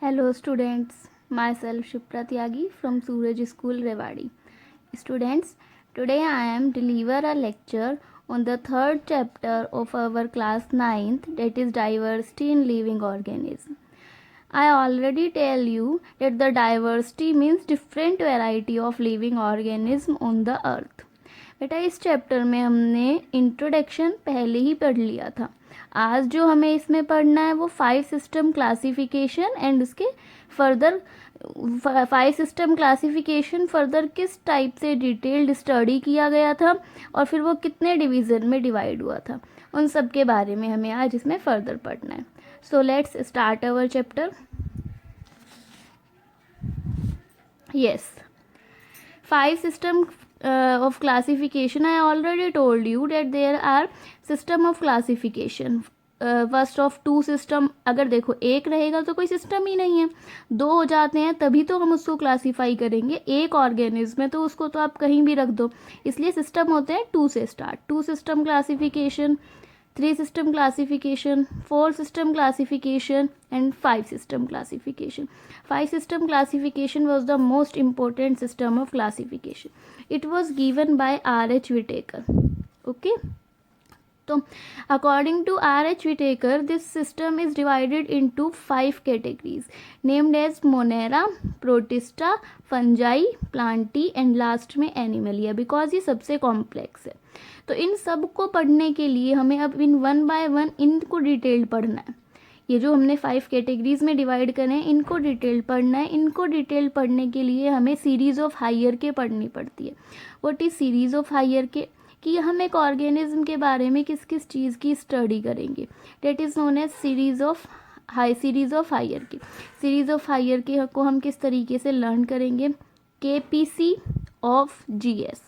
Hello students, myself Shipra Tyagi from Suraj School Rewari. Students, today I am deliver a lecture on the third chapter of our class 9th, that is diversity in living organism. I already tell you that the diversity means different variety of living organism on the earth. बेटा इस chapter में हमने introduction पहले ही पढ़ लिया था. आज जो हमें इसमें पढ़ना है वो 5 सिस्टम क्लासिफिकेशन एंड उसके फर्दर 5 सिस्टम क्लासिफिकेशन फर्दर किस टाइप से डिटेल्ड स्टडी किया गया था और फिर वो कितने डिवीज़न में डिवाइड हुआ था, उन सब के बारे में हमें आज इसमें फर्दर पढ़ना है. So let's start our chapter. Yes, 5 system of classification. I already told you that there are system of classification. First of 2 system. अगर देखो एक रहेगा तो कोई सिस्टम ही नहीं है, 2 हो जाते हैं तभी तो हम उसको क्लासीफाई करेंगे. एक ऑर्गेनिज्म है तो उसको तो आप कहीं भी रख दो, इसलिए सिस्टम होते हैं 2 से start. 2 system classification, 3 system classification, 4 system classification and 5 system classification. 5 system classification was the most important system of classification. It was given by R.H. Whitaker. Okay. So according to R.H. Whitaker, this system is divided into 5 categories named as Monera, Protista, Fungi, Plantae and last में Animalia, because ये सबसे complex है. तो इन सब को पढ़ने के लिए हमें अब इन 1 by 1 इनको डिटेल्ड पढ़ना है. ये जो हमने 5 कैटेगरीज में डिवाइड करे हैं इनको डिटेल्ड पढ़ना है. इनको डिटेल्ड पढ़ने के लिए हमें सीरीज ऑफ हायर के पढ़नी पड़ती है. What is series of higher के? कि हम एक ऑर्गेनिज्म के बारे में किस किस चीज़ की स्टडी करेंगे. That is known as series of higher की. सीरीज ऑफ हायर के को हम किस तरीके से लर्न करेंगे? KPC of GS.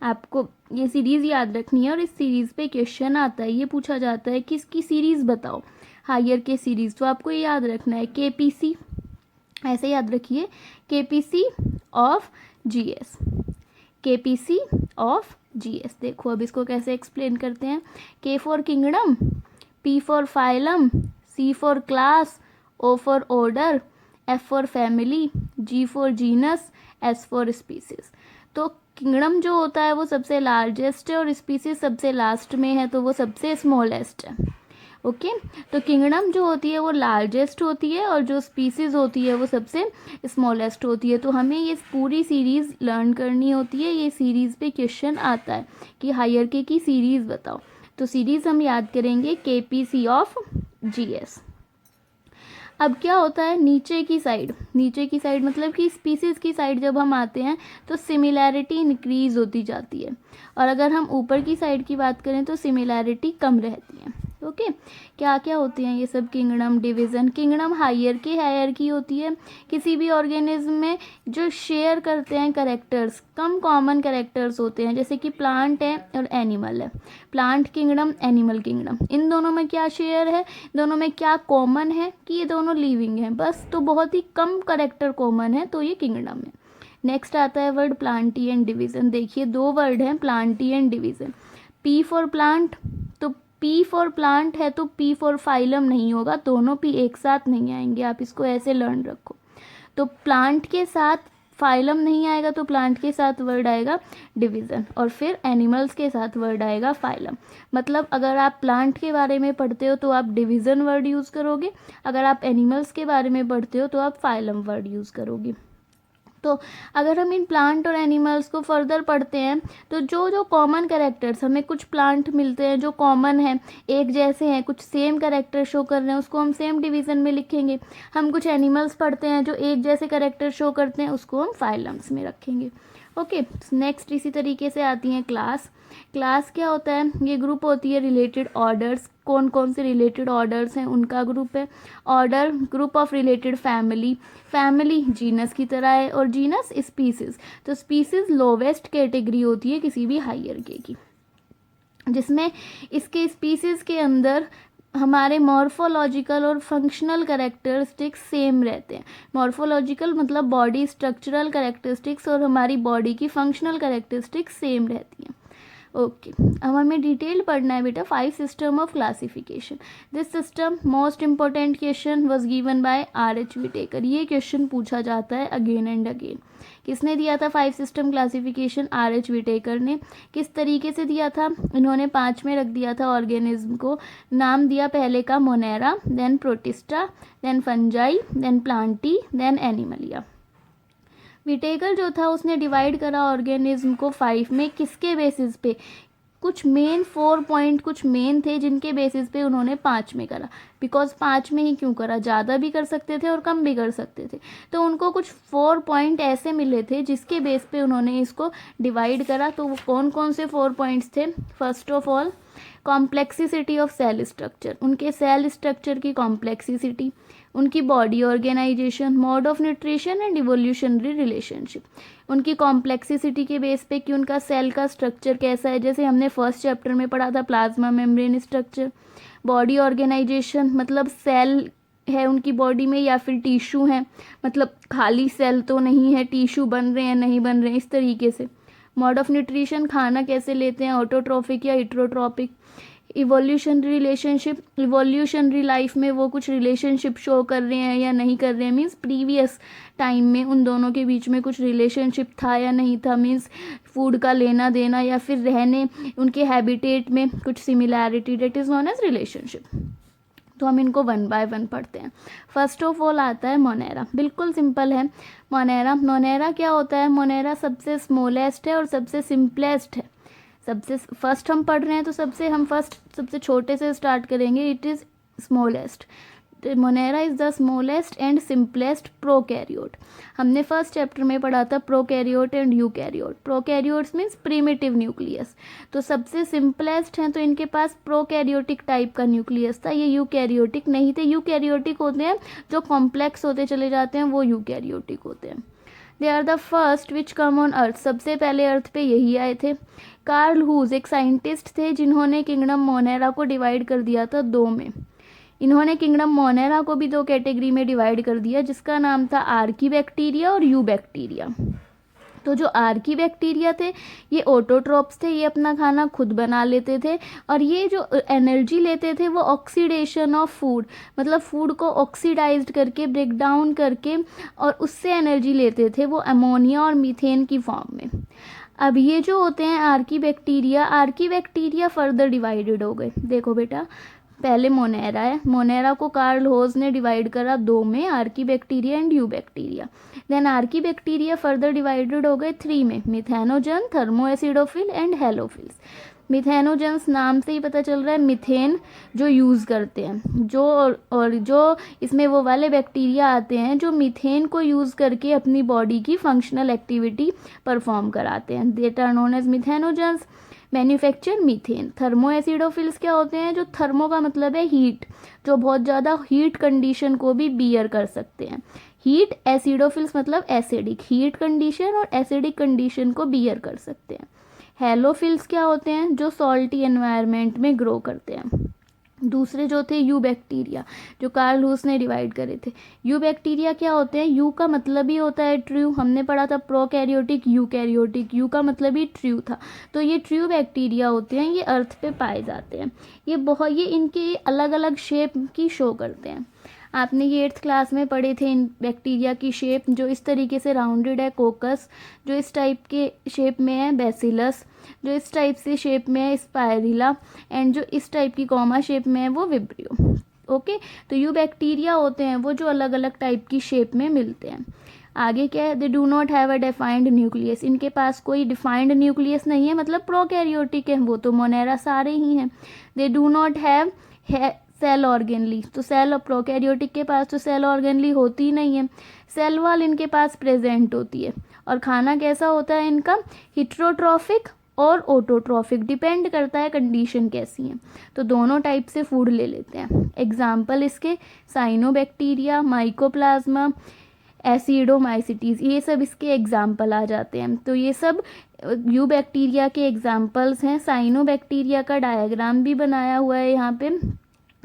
आपको ये सीरीज़ याद रखनी है और इस सीरीज़ पे क्वेश्चन आता है. ये पूछा जाता है कि इसकी सीरीज़ बताओ, हायर के सीरीज़. तो आपको ये याद रखना है KPC, ऐसे याद रखिए, KPC of GS. KPC of GS. देखो अब इसको कैसे एक्सप्लेन करते हैं. K for kingdom, P for phylum, C for class, O for order, F for family, G for genus, S for species. तो किंगडम जो होता है वो सबसे लार्जेस्ट है और स्पीसीज सबसे लास्ट में है, तो वो सबसे स्मॉलेस्ट है. ओके. तो किंगडम जो होती है वो लार्जेस्ट होती है और जो स्पीसीज होती है वो सबसे स्मॉलेस्ट होती है. तो हमें ये पूरी सीरीज़ लर्न करनी होती है. ये सीरीज़ पे क्वेश्चन आता है कि हायरकी की सीरीज़ बताओ. तो सीरीज़ हम याद करेंगे KPC ऑफ GS. अब क्या होता है नीचे की साइड मतलब कि स्पीसीज़ की साइड जब हम आते हैं तो सिमिलैरिटी इंक्रीज़ होती जाती है, और अगर हम ऊपर की साइड की बात करें तो सिमिलैरिटी कम रहती है. ओके. क्या क्या होते हैं ये सब? Kingdom division. किंगडम हायर की होती है. किसी भी ऑर्गेनिज्म में जो शेयर करते हैं करेक्टर्स, कम कॉमन करेक्टर्स होते हैं, जैसे कि प्लांट है और एनिमल है. प्लांट किंगडम, एनिमल किंगडम, इन दोनों में क्या शेयर है, दोनों में क्या कॉमन है कि ये दोनों लिविंग हैं बस. तो बहुत ही कम करेक्टर कॉमन है, तो ये किंगडम है. नेक्स्ट आता है वर्ड प्लांटी एंड डिवीज़न. देखिए 2 वर्ड हैं, Plantae and division. P for plant, तो P फॉर प्लांट है तो P फॉर फाइलम नहीं होगा, दोनों P एक साथ नहीं आएंगे. आप इसको ऐसे लर्न रखो. तो प्लांट के साथ फाइलम नहीं आएगा तो प्लांट के साथ वर्ड आएगा डिवीज़न, और फिर एनिमल्स के साथ वर्ड आएगा फाइलम. मतलब अगर आप प्लांट के बारे में पढ़ते हो तो आप डिवीज़न वर्ड यूज़ करोगे, अगर आप एनिमल्स के बारे में पढ़ते हो तो आप फाइलम वर्ड यूज़ करोगे. तो अगर हम इन प्लांट और एनिमल्स को फर्दर पढ़ते हैं तो जो जो कॉमन कैरेक्टर्स, हमें कुछ प्लांट मिलते हैं जो कॉमन हैं, एक जैसे हैं, कुछ सेम कैरेक्टर शो कर रहे हैं, उसको हम सेम डिवीज़न में लिखेंगे. हम कुछ एनिमल्स पढ़ते हैं जो एक जैसे कैरेक्टर शो करते हैं, उसको हम फाइलम्स में रखेंगे. ओके. नेक्स्ट इसी तरीके से आती हैं क्लास. क्लास क्या होता है? ये ग्रुप होती है रिलेटेड ऑर्डर्स. कौन कौन से रिलेटेड ऑर्डर्स हैं उनका ग्रुप है. Order group of related family. Family genus की तरह है और जीनस स्पीसीज. तो स्पीसीज लोवेस्ट कैटेगरी होती है किसी भी हायरार्की की, जिसमें इसके स्पीसीज के अंदर हमारे मॉर्फोलॉजिकल और फंक्शनल कैरेक्टरिस्टिक्स सेम रहते हैं. मॉर्फोलॉजिकल मतलब बॉडी स्ट्रक्चरल कैरेक्टरिस्टिक्स और हमारी बॉडी की फंक्शनल कैरेक्टरिस्टिक्स सेम रहती हैं. ओके, अब हमें डिटेल पढ़ना है बेटा 5 system of classification. This system most important question was given by R.H. Whittaker. ये क्वेश्चन पूछा जाता है अगेन एंड अगेन। किसने दिया था 5 सिस्टम क्लासिफिकेशन? R.H. विटेकर ने। किस तरीके से दिया था? इन्होंने 5 में रख दिया था ऑर्गेनिज्म को। नाम दिया पहले का Monera, then Protista, then Fungi, then Plantae, then Animalia. Whittaker जो था उसने डिवाइड करा ऑर्गेनिज्म को 5 में। किसके बेसिस पे? कुछ मेन 4 पॉइंट कुछ मेन थे जिनके बेसिस पे उन्होंने 5 में करा। बिकॉज 5 में ही क्यों करा? ज़्यादा भी कर सकते थे और कम भी कर सकते थे। तो उनको कुछ 4 पॉइंट ऐसे मिले थे जिसके बेस पे उन्होंने इसको डिवाइड करा। तो वो कौन कौन से 4 पॉइंट्स थे? First of all complexity of cell structure, उनके सेल स्ट्रक्चर की कॉम्प्लेक्सिसिटी, उनकी body organisation, mode of nutrition and evolutionary relationship. उनकी कॉम्प्लेक्सिसिटी के बेस पे कि उनका सेल का स्ट्रक्चर कैसा है, जैसे हमने फर्स्ट चैप्टर में पढ़ा था plasma membrane structure. Body organisation मतलब सेल है उनकी बॉडी में या फिर टिश्यू है, मतलब खाली सेल तो नहीं है, टिश्यू बन रहे हैं नहीं बन रहे हैं, इस तरीके से। मोड ऑफ न्यूट्रिशन, खाना कैसे लेते हैं, ऑटोट्रॉफिक या heterotrophic. Evolutionary relationship, evolutionary life में वो कुछ रिलेशनशिप शो कर रहे हैं या नहीं कर रहे हैं, मीन्स प्रीवियस टाइम में उन दोनों के बीच में कुछ रिलेशनशिप था या नहीं था, मीन्स फूड का लेना देना या फिर रहने उनके हैबिटेट में कुछ similarity, that is known as relationship. तो हम इनको 1 बाय 1 पढ़ते हैं। फर्स्ट ऑफ ऑल आता है मोनेरा। बिल्कुल सिंपल है मोनेरा। मोनेरा क्या होता है? मोनेरा सबसे स्मॉलेस्ट है और सबसे सिंपलेस्ट है। सबसे फर्स्ट हम पढ़ रहे हैं तो सबसे छोटे से स्टार्ट करेंगे। It is smallest. Monera is the smallest and simplest prokaryote. हमने फर्स्ट चैप्टर में पढ़ा था prokaryote and eukaryote. Prokaryotes means primitive nucleus. तो सबसे सिंपलेस्ट हैं तो इनके पास प्रोकैरियोटिक टाइप का न्यूक्लियस था, ये यूकैरियोटिक नहीं थे। यूकैरियोटिक होते हैं जो कॉम्प्लेक्स होते चले जाते हैं, वो यूकैरियोटिक होते हैं। They are the first which come on earth. सबसे पहले अर्थ पे यही आए थे। कार्ल हुज एक साइंटिस्ट थे जिन्होंने किंगडम मोनेरा को डिवाइड कर दिया था 2 में। इन्होंने किंगडम मोनेरा को भी 2 कैटेगरी में डिवाइड कर दिया, जिसका नाम था आर्की बैक्टीरिया और यू बैक्टीरिया। तो जो आर्की बैक्टीरिया थे ये ऑटोट्रॉप्स थे, ये अपना खाना खुद बना लेते थे और ये जो एनर्जी लेते थे वो ऑक्सीडेशन ऑफ फूड, मतलब फूड को ऑक्सीडाइज्ड करके ब्रेक डाउन करके और उससे एनर्जी लेते थे, वो अमोनिया और मीथेन की फॉर्म में। अब ये जो होते हैं आर्की बैक्टीरिया फर्दर डिवाइडेड हो गए। देखो बेटा, पहले मोनेरा है, मोनेरा को कार्ल होज ने डिवाइड करा 2 में, archaebacteria and eubacteria. Then archaebacteria further divided हो गए 3 में, मिथेनोजन, थर्मोएसिडोफिल एंड हेलोफिल्स। मिथेनोजन्स नाम से ही पता चल रहा है मिथेन जो यूज़ करते हैं, जो इसमें वो वाले बैक्टीरिया आते हैं जो मिथेन को यूज़ करके अपनी बॉडी की फंक्शनल एक्टिविटी परफॉर्म कराते हैं। That are known as methanogens. Manufacture methane. Thermoacidophiles क्या होते हैं? जो थर्मो का मतलब है हीट, जो बहुत ज़्यादा हीट कंडीशन को भी बियर कर सकते हैं। हीट, एसिडोफिल्स मतलब एसिडिक, हीट कंडीशन और एसिडिक कंडीशन को बियर कर सकते हैं। हेलोफिल्स क्या होते हैं? जो सॉल्टी एनवायरनमेंट में ग्रो करते हैं। दूसरे जो थे यू बैक्टीरिया, जो कार्ल हुस ने डिवाइड करे थे। यू बैक्टीरिया क्या होते हैं? यू का मतलब ही होता है ट्रू। हमने पढ़ा था प्रोकैरियोटिक, यूकैरियोटिक, यू का मतलब ही ट्रू था। तो ये ट्रू बैक्टीरिया होते हैं, ये अर्थ पे पाए जाते हैं। ये इनके अलग अलग शेप की शो करते हैं। आपने ये 8th क्लास में पढ़े थे इन बैक्टीरिया की शेप, जो इस तरीके से राउंडेड है कोकस, जो इस टाइप के शेप में है बैसिलस, जो इस टाइप से शेप में है स्पायरिला, एंड जो इस टाइप की कॉमा शेप में है वो विब्रियो। ओके, तो यू बैक्टीरिया होते हैं वो जो अलग अलग टाइप की शेप में मिलते हैं। आगे क्या है? दे do not have a defined nucleus. इनके पास कोई डिफाइंड न्यूक्लियस नहीं है, मतलब प्रोकैरियोटिक है, वो तो मोनेरा सारे ही हैं। They do not have cell organelle, तो सेल और प्रोकैरियोटिक के पास तो सेल ऑर्गेनली होती ही नहीं है। सेल वॉल इनके पास प्रेजेंट होती है। और खाना कैसा होता है इनका? हिट्रोट्रॉफिक और ऑटोट्रॉफिक, डिपेंड करता है कंडीशन कैसी है। तो दोनों टाइप से फूड ले लेते हैं। एग्जाम्पल इसके साइनोबैक्टीरिया, माइकोप्लाज्मा, एसिडोमाइसिटीज, ये सब इसके एग्जाम्पल आ जाते हैं। तो ये सब यू बैक्टीरिया के एग्जाम्पल्स हैं। साइनोबैक्टीरिया का डायग्राम भी बनाया हुआ है यहाँ पे।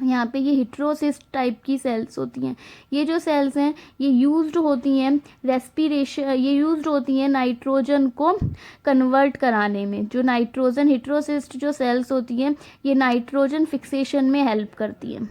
यहाँ पे ये हिट्रोसिस्ट टाइप की सेल्स होती हैं। ये जो सेल्स हैं ये यूज्ड होती हैं रेस्पिरेशन, ये यूज्ड होती हैं नाइट्रोजन को कन्वर्ट कराने में। जो नाइट्रोजन हिट्रोसिस्ट जो सेल्स होती हैं ये नाइट्रोजन फिक्सेशन में हेल्प करती हैं,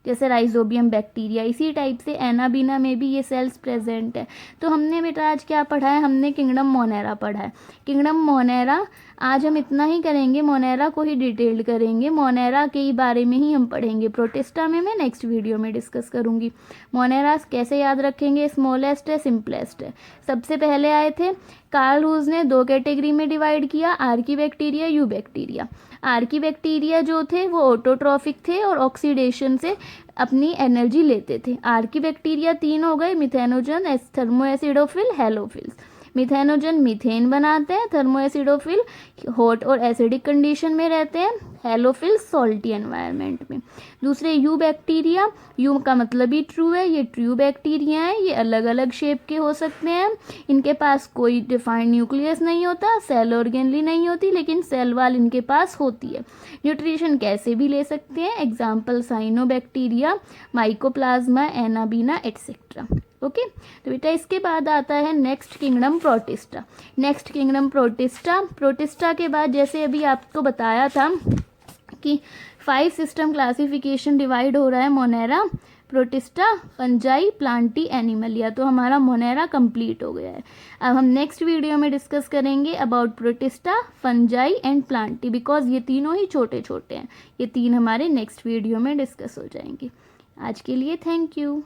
जैसे राइजोबियम बैक्टीरिया। इसी टाइप से एनाबीना में भी ये सेल्स प्रेजेंट है। तो हमने बेटा आज क्या पढ़ा है, हमने किंगडम मोनेरा पढ़ा है। किंगडम मोनेरा आज हम इतना ही करेंगे, मोनेरा को ही डिटेल्ड करेंगे, मोनेरा के ही बारे में ही हम पढ़ेंगे। प्रोटिस्टा में मैं नेक्स्ट वीडियो में डिस्कस करूंगी। मोनेरा कैसे याद रखेंगे, स्मॉलेस्ट है सिंपलेस्ट है। सबसे पहले आए थे कार्ल हुज ने 2 कैटेगरी में डिवाइड किया, Archie bacteria, you bacteria. Archie bacteria जो थे वो ऑटोट्रॉफिक थे और ऑक्सीडेशन से अपनी एनर्जी लेते थे। आर्की बैक्टीरिया 3 हो गए, मिथेनोजन, थर्मोएसिडोफिल, हेलोफिल्स। मिथेनोजन मीथेन बनाते हैं, थर्मोएसिडोफिल हॉट और एसिडिक कंडीशन में रहते हैं, हेलोफिल सॉल्टी एनवायरनमेंट में। दूसरे यू बैक्टीरिया, यू का मतलब ही ट्रू है, ये ट्रू बैक्टीरिया हैं। ये अलग अलग शेप के हो सकते हैं, इनके पास कोई डिफाइंड न्यूक्लियस नहीं होता, सेल ऑर्गेनली नहीं होती, लेकिन सेल वाल इनके पास होती है। न्यूट्रिशन कैसे भी ले सकते हैं, example cyanobacteria, mycoplasma, anabaena etcetera. Okay तो बेटा इसके बाद आता है next kingdom protista. Next kingdom protista. Protista के बाद जैसे अभी आपको बताया था कि 5 सिस्टम क्लासिफिकेशन डिवाइड हो रहा है, Monera, protista, fungi, Plantae, Animalia. तो हमारा मोनेरा कंप्लीट हो गया है। अब हम नेक्स्ट वीडियो में डिस्कस करेंगे about protista, fungi and Plantae, because ये तीनों ही छोटे छोटे हैं। ये 3 हमारे नेक्स्ट वीडियो में डिस्कस हो जाएंगे। आज के लिए थैंक यू।